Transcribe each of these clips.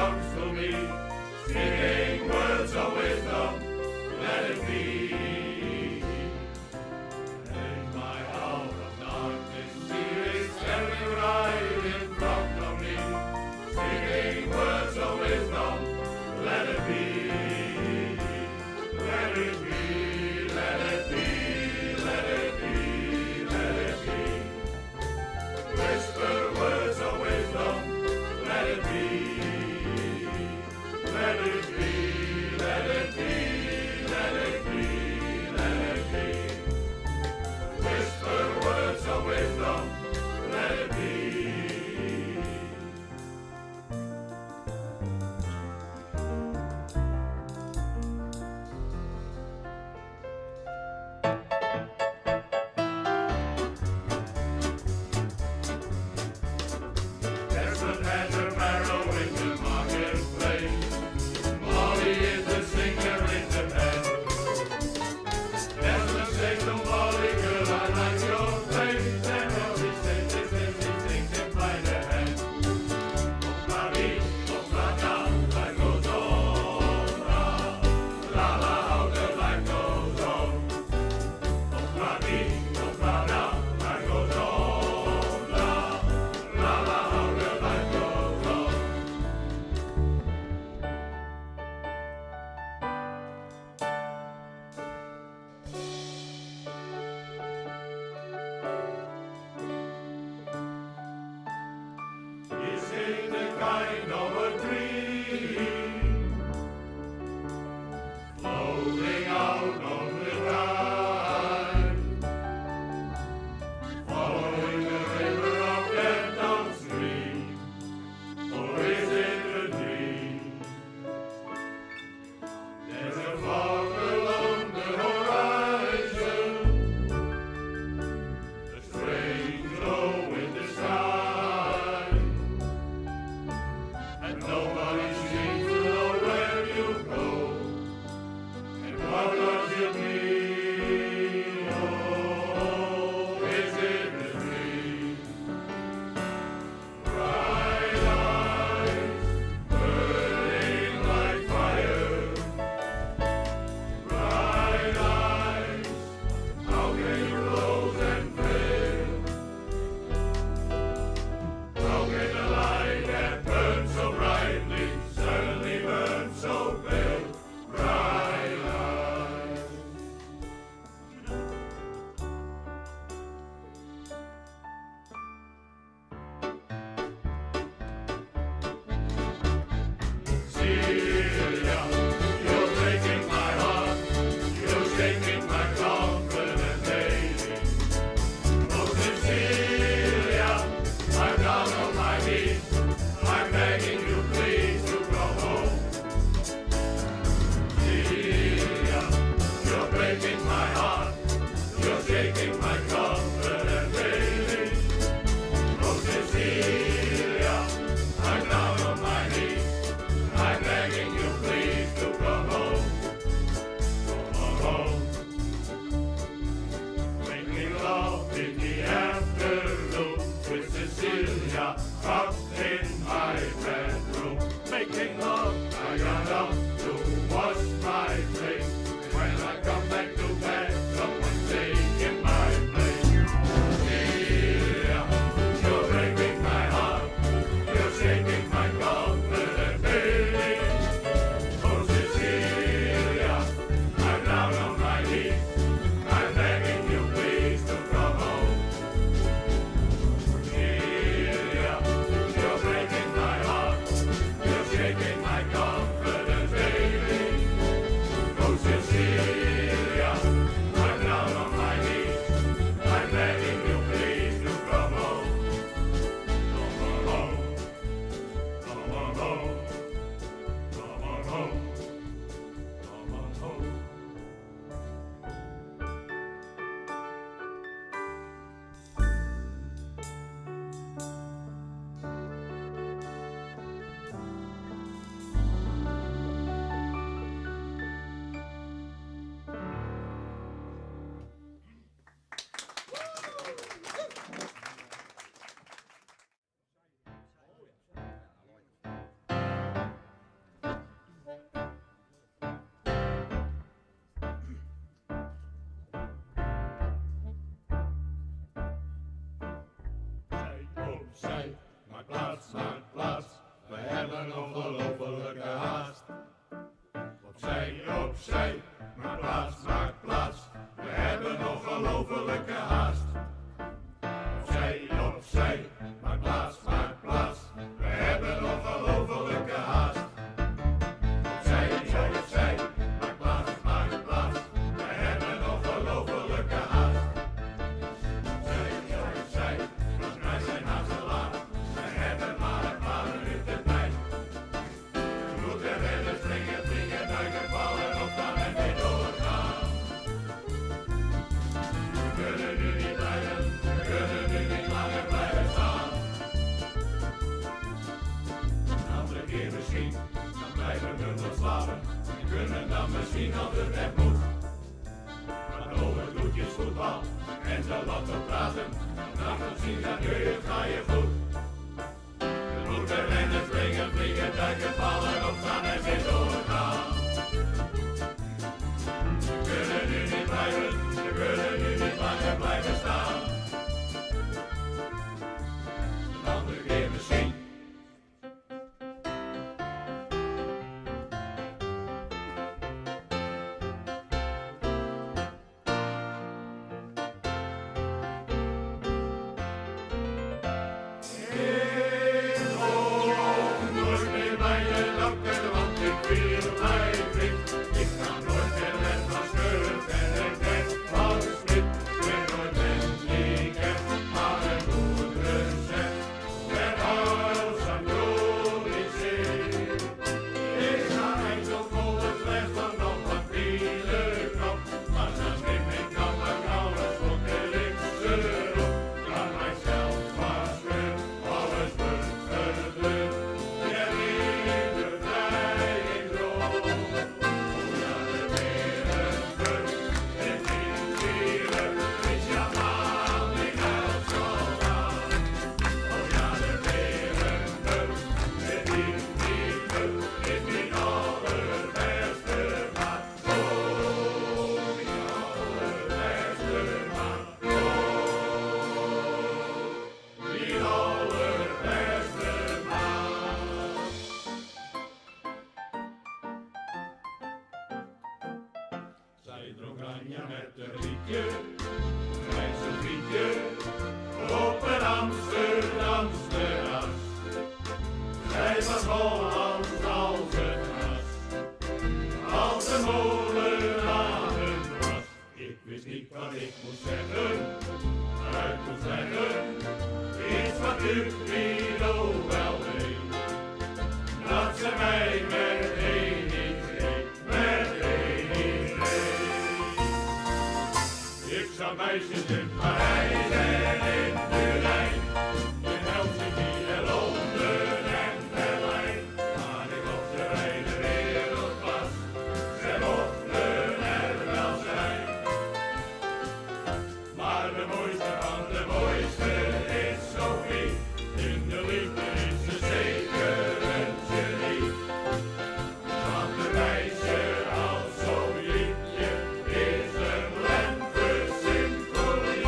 comes to me, speaking words of wisdom, let it be. In my hour of darkness, He is standing right in front of me, speaking words of wisdom, let it be. Let it be, let it be, let it be, let it be. Whisper words of wisdom, let it be. Let it be, let it be, let it be. Opzij, maak plaats, we hebben ongelofelijke haast. Opzij, maak plaats, we hebben ongelofelijke haast. Opzij, maak plaats, we hebben ongelofelijke haast. Opzij, maak plaats, we hebben ongelofelijke haast. Opzij, wij zijn haast te laat, we hebben maar een paar minuten tijd. We moeten rennen, springen, duiken, vallen, opstaan en weer doorgaan. We kunnen nu niet blijven, we kunnen nu niet langer blijven staan. Een andere keer misschien, dan blijven we nog slapen. We kunnen dan misschien als het echt moet. Maar over doetjes voetbal en de lotto praten, vannacht zien dat nu ga je goed. We moeten rennen, springen, vliegen, duiken, vallen, opstaan en weer doorgaan. We kunnen nu niet blijven, we kunnen nu niet langer blijven staan. Een andere keer misschien. Nooit meer bij je lokken, want ik viel mij vriend. Ik ga nooit meer met van schurk en ik ben van split. Ik ben nooit met die ket, maar een goed recept. Met alles aan bloedigheid. Ik ga enkel vol het slechts van nog wat wielerkant. Maar als ik mijn kappen kan, dan slokkel ik ze op. Kan mijzelf waarschuwen, alles wordt verdund. Get in de vrijheid rond. Oh ja, de wereldburg, het invieren, is jouw man die helpt soldaat. Oh ja, de wereldburg, het invieren, is mijn allerbeste maat. Oh, mijn allerbeste maat. Oh, mijn allerbeste maat. Zij dronk Anja met een rietje, bij zijn vriendje, op een Amsterdams terras. Zij was Hollands als het gras, als de molen aan het was. Ik wist niet wat ik moest zeggen, uit moest leggen, iets wat Cupido wel weet. Dat ze mij met één idee, Ik zag meisjes in Parijs en in Berlijn, in Helsinki en Londen en Berlijn. Maar ik op de reine wereld was, ze mochten er wel zijn. Maar de mooiste van de mooiste is Sophie, in de liefde is ze zeker een genie. Want een meisje als Sofietje is een lente symfonie.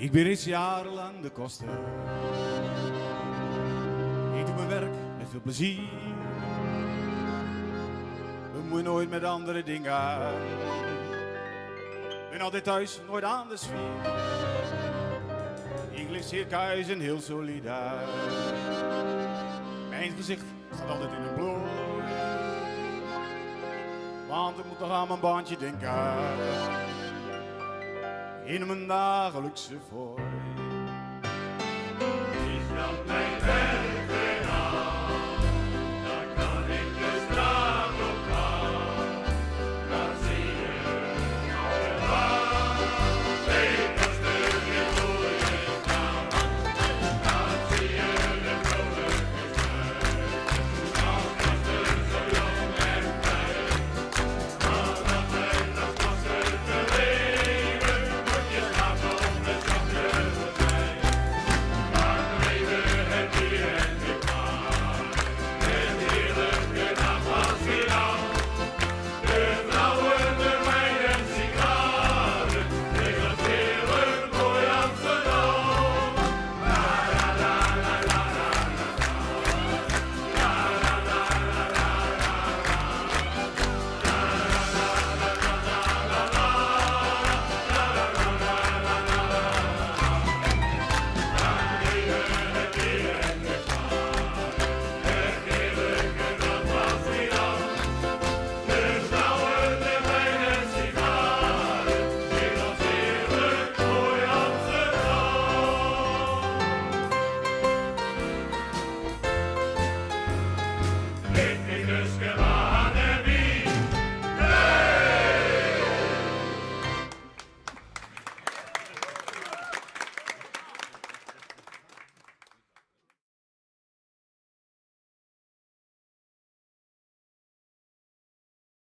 Ik ben reeds jarenlang de koster. Ik doe mijn werk met veel plezier. Bemoei nooit met andere dingen. Ben altijd thuis, nooit aan de sfeer. Ik lig circuis en heel solidair. Mijn gezicht staat altijd in een bloei. Want ik moet nog aan mijn baantje denken. In mijn dagelijkse voor.